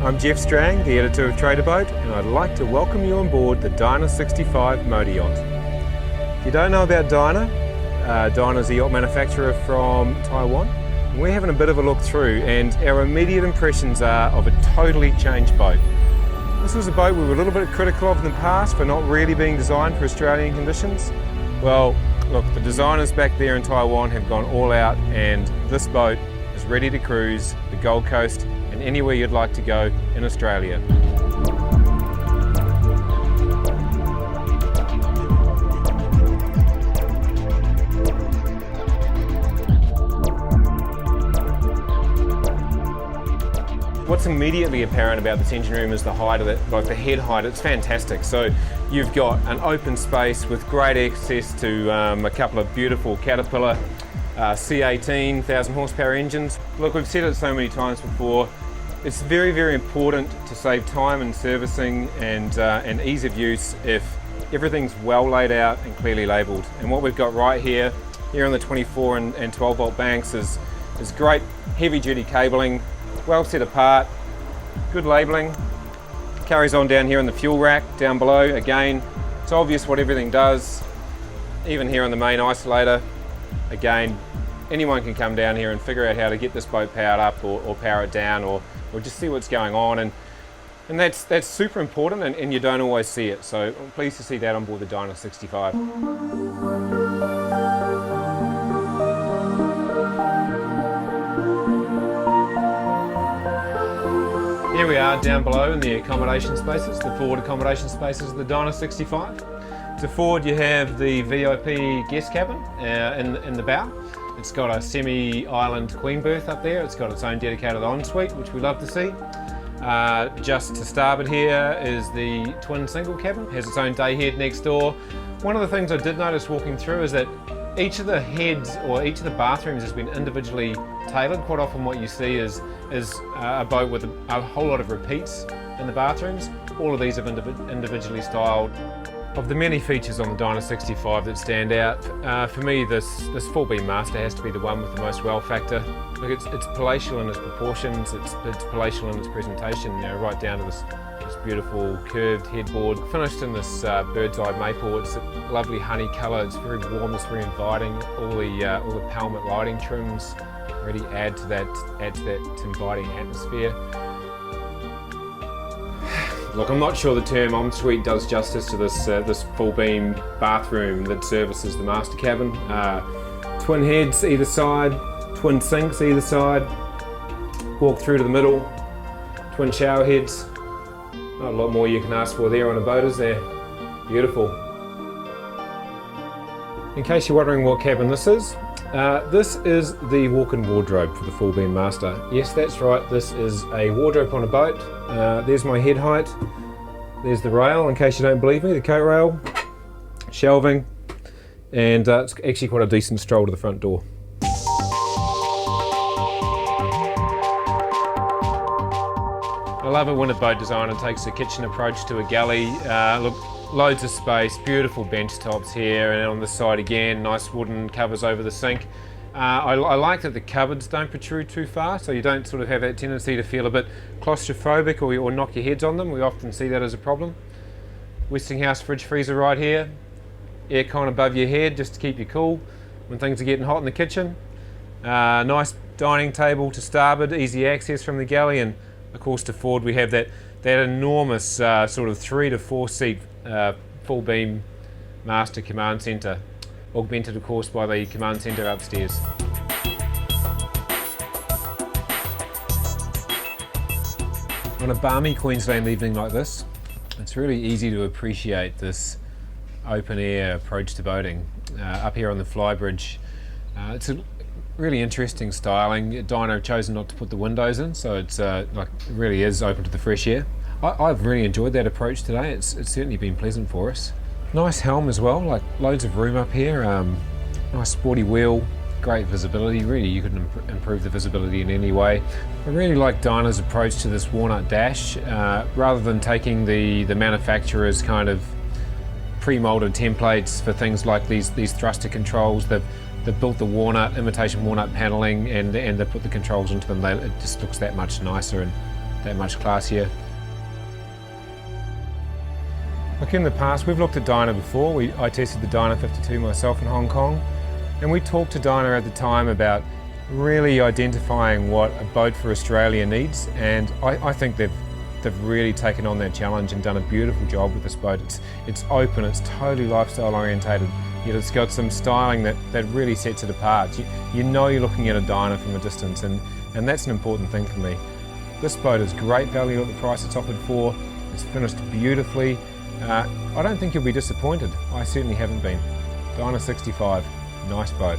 I'm Jeff Strang, the editor of Trader Boat, and I'd like to welcome you on board the Dyna 65 motor yacht. If you don't know about Dyna, Dyna is a yacht manufacturer from Taiwan. And we're having a bit of a look through, and our immediate impressions are of a totally changed boat. This was a boat we were a little bit critical of in the past for not really being designed for Australian conditions. Well, look, the designers back there in Taiwan have gone all out, and this boat is ready to cruise the Gold Coast and anywhere you'd like to go in Australia. What's immediately apparent about this engine room is the height of it, like the head height. It's fantastic. So you've got an open space with great access to a couple of beautiful Caterpillar C18 1,000 horsepower engines. Look, we've said it so many times before, it's very, very important to save time in servicing and ease of use if everything's well laid out and clearly labelled. And what we've got right here on the 24 and 12 volt banks is great heavy duty cabling, well set apart, good labelling. Carries on down here in the fuel rack down below. Again, it's obvious what everything does. Even here on the main isolator, again, anyone can come down here and figure out how to get this boat powered up or power it down or just see what's going on, and that's super important, and you don't always see it. So I'm pleased to see that on board the Dyna 65. Here we are down below in the accommodation spaces, the forward accommodation spaces of the Dyna 65. To forward you have the VIP guest cabin in the bow. It's got a semi-island queen berth up there. It's got its own dedicated ensuite, which we love to see. Just to starboard here is the twin single cabin. It has its own day head next door. One of the things I did notice walking through is that each of the heads or each of the bathrooms has been individually tailored. Quite often what you see is a boat with a whole lot of repeats in the bathrooms. All of these are individually styled. Of the many features on the Dyna 65 that stand out, for me this full beam master has to be the one with the most wow factor. Look, it's palatial in its proportions, it's palatial in its presentation, right down to this beautiful curved headboard. Finished in this bird's eye maple. It's a lovely honey colour, it's very warm, it's very inviting. All the pelmet lighting trims really add to that inviting atmosphere. Look, I'm not sure the term ensuite does justice to this full beam bathroom that services the master cabin. Twin heads either side, twin sinks either side, walk through to the middle, twin shower heads. Not a lot more you can ask for there on a boat, is there? Beautiful. In case you're wondering what cabin this is the walk-in wardrobe for the full beam master. Yes, that's right, this is a wardrobe on a boat. There's my head height, there's the rail, in case you don't believe me, the coat rail, shelving, and it's actually quite a decent stroll to the front door. I love it when a boat designer takes a kitchen approach to a galley. Look, loads of space, beautiful bench tops here, and on the side again, nice wooden covers over the sink. I like that the cupboards don't protrude too far, so you don't sort of have that tendency to feel a bit claustrophobic or knock your heads on them. We often see that as a problem. Westinghouse fridge freezer right here, aircon above your head just to keep you cool when things are getting hot in the kitchen. Nice dining table to starboard, easy access from the galley, and of course to forward we have that enormous sort of 3 to 4 seat full beam master command centre, augmented of course by the command centre upstairs. On a balmy Queensland evening like this, it's really easy to appreciate this open air approach to boating. Up here on the flybridge, it's a really interesting styling. Dyna have chosen not to put the windows in, so it's it really is open to the fresh air. I've really enjoyed that approach today. It's certainly been pleasant for us. Nice helm as well, like loads of room up here. Nice sporty wheel, great visibility. Really, you couldn't improve the visibility in any way. I really like Dyna's approach to this walnut dash. Rather than taking the manufacturer's kind of pre-molded templates for things like these thruster controls, they've built the imitation walnut paneling, and they put the controls into them. It just looks that much nicer, and that much classier. Look, in the past we've looked at Dyna before. I tested the Dyna 52 myself in Hong Kong, and we talked to Dyna at the time about really identifying what a boat for Australia needs, and I think they've really taken on that challenge and done a beautiful job with this boat. It's open, it's totally lifestyle orientated, yet it's got some styling that really sets it apart. You know you're looking at a Dyna from a distance, and that's an important thing for me. This boat is great value at the price it's offered for. It's finished beautifully. I don't think you'll be disappointed. I certainly haven't been. Dyna 65, nice boat.